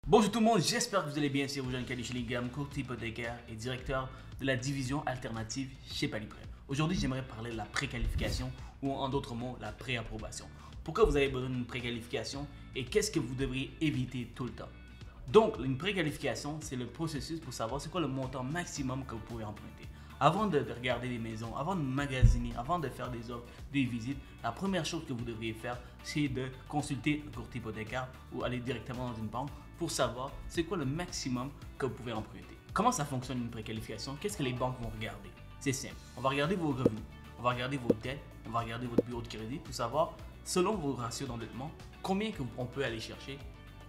Bonjour tout le monde, j'espère que vous allez bien. C'est Rojan Kadishilingam, courtier hypothécaire et directeur de la division alternative chez Paliprêt. Aujourd'hui, j'aimerais parler de la préqualification ou en d'autres mots, la préapprobation. Pourquoi vous avez besoin d'une préqualification et qu'est-ce que vous devriez éviter tout le temps? Donc, une préqualification, c'est le processus pour savoir c'est quoi le montant maximum que vous pouvez emprunter. Avant de regarder des maisons, avant de magasiner, avant de faire des offres, des visites, la première chose que vous devriez faire, c'est de consulter un courtier hypothécaire ou aller directement dans une banque pour savoir c'est quoi le maximum que vous pouvez emprunter. Comment ça fonctionne une préqualification? Qu'est-ce que les banques vont regarder? C'est simple. On va regarder vos revenus, on va regarder vos dettes, on va regarder votre bureau de crédit pour savoir, selon vos ratios d'endettement, combien on peut aller chercher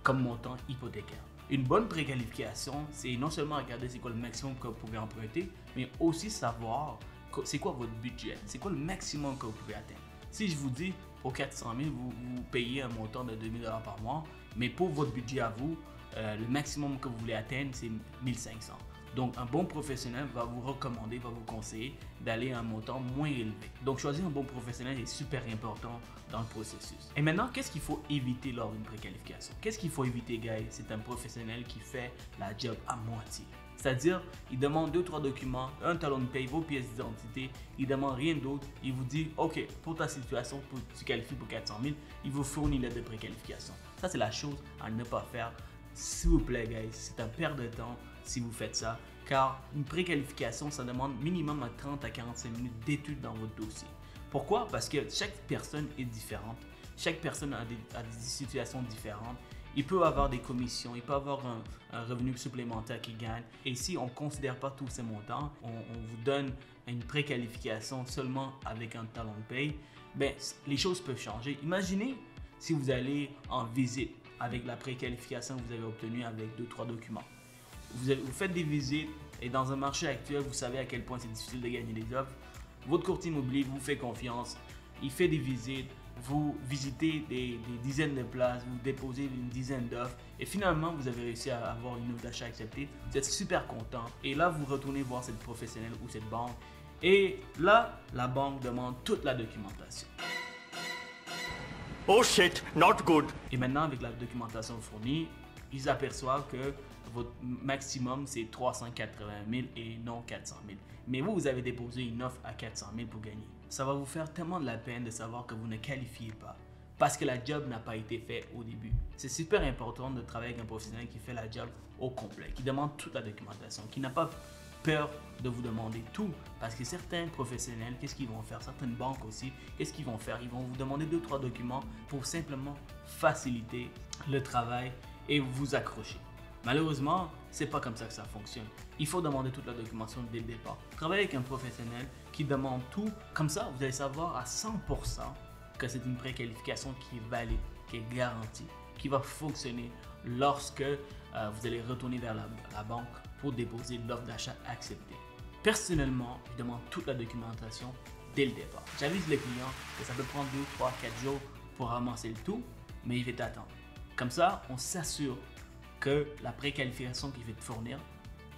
comme montant hypothécaire. Une bonne préqualification, c'est non seulement regarder c'est quoi le maximum que vous pouvez emprunter, mais aussi savoir c'est quoi votre budget, c'est quoi le maximum que vous pouvez atteindre. Si je vous dis pour 400 000, vous payez un montant de 2 000 $ par mois, mais pour votre budget à vous, le maximum que vous voulez atteindre, c'est 1 500 $. Donc, un bon professionnel va vous recommander, va vous conseiller d'aller à un montant moins élevé. Donc, choisir un bon professionnel est super important dans le processus. Et maintenant, qu'est-ce qu'il faut éviter lors d'une préqualification? Qu'est-ce qu'il faut éviter, guys? C'est un professionnel qui fait la job à moitié. C'est-à-dire, il demande 2-3 documents, un talon de paye, vos pièces d'identité, il ne demande rien d'autre. Il vous dit, OK, pour ta situation, tu qualifies pour 400 000, il vous fournit l'aide de préqualification. Ça, c'est la chose à ne pas faire. S'il vous plaît, guys, c'est un perte de temps si vous faites ça, car une préqualification, ça demande minimum à 30 à 45 minutes d'étude dans votre dossier. Pourquoi? Parce que chaque personne est différente. Chaque personne a des situations différentes. Il peut avoir des commissions, il peut avoir un revenu supplémentaire qu'il gagne. Et si on ne considère pas tous ces montants, on vous donne une préqualification seulement avec un talon de paye, ben, les choses peuvent changer. Imaginez si vous allez en visite avec la préqualification que vous avez obtenue avec 2-3 documents. Vous faites des visites et dans un marché actuel, vous savez à quel point c'est difficile de gagner des offres. Votre courtier immobilier vous fait confiance, il fait des visites, vous visitez des dizaines de places, vous déposez une dizaine d'offres et finalement vous avez réussi à avoir une offre d'achat acceptée. Vous êtes super content et là vous retournez voir cette professionnelle ou cette banque et là la banque demande toute la documentation. Oh shit, not good. Et maintenant avec la documentation fournie, ils aperçoivent que votre maximum c'est 380 000 et non 400 000. Mais vous avez déposé une offre à 400 000 pour gagner. Ça va vous faire tellement de la peine de savoir que vous ne qualifiez pas parce que la job n'a pas été faite au début. C'est super important de travailler avec un professionnel qui fait la job au complet, qui demande toute la documentation, qui n'a pas peur de vous demander tout. Parce que certains professionnels, qu'est-ce qu'ils vont faire? Certaines banques aussi, qu'est-ce qu'ils vont faire? Ils vont vous demander 2-3 documents pour simplement faciliter le travail et vous accrocher. Malheureusement, c'est pas comme ça que ça fonctionne. Il faut demander toute la documentation dès le départ. Travaillez avec un professionnel qui demande tout. Comme ça, vous allez savoir à 100% que c'est une préqualification qui est valide, qui est garantie, qui va fonctionner lorsque vous allez retourner vers la banque pour déposer l'offre d'achat acceptée. Personnellement, je demande toute la documentation dès le départ. J'avise les clients que ça peut prendre 2, 3, 4 jours pour ramasser le tout, mais il va t'attendre. Comme ça, on s'assure que la préqualification qu'il va te fournir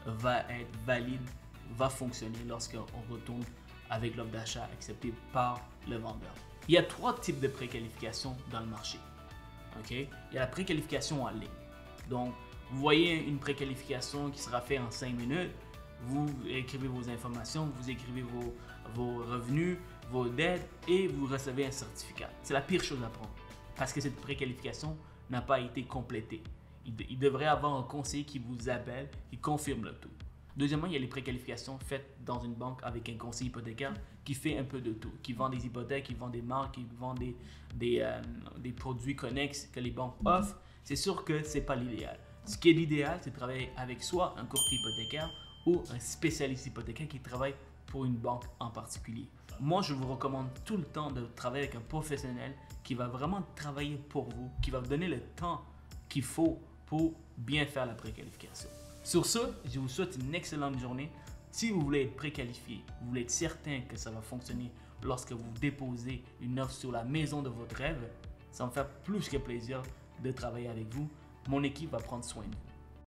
va être valide, va fonctionner lorsqu'on retourne avec l'offre d'achat acceptée par le vendeur. Il y a 3 types de préqualification dans le marché. Okay? Il y a la préqualification en ligne. Donc, vous voyez une préqualification qui sera faite en 5 minutes. Vous écrivez vos informations, vous écrivez vos revenus, vos dettes et vous recevez un certificat. C'est la pire chose à prendre parce que cette préqualification n'a pas été complétée. Il devrait avoir un conseiller qui vous appelle, qui confirme le tout. Deuxièmement, il y a les préqualifications faites dans une banque avec un conseiller hypothécaire qui fait un peu de tout, qui vend des hypothèques, qui vend des marques, qui vend des produits connexes que les banques offrent. C'est sûr que ce n'est pas l'idéal. Ce qui est l'idéal, c'est de travailler avec soit un courtier hypothécaire ou un spécialiste hypothécaire qui travaille pour une banque en particulier. Moi, je vous recommande tout le temps de travailler avec un professionnel qui va vraiment travailler pour vous, qui va vous donner le temps qu'il faut pour bien faire la préqualification. Sur ce, je vous souhaite une excellente journée. Si vous voulez être préqualifié, vous voulez être certain que ça va fonctionner lorsque vous déposez une offre sur la maison de votre rêve, ça va me faire plus que plaisir de travailler avec vous. Mon équipe va prendre soin de vous.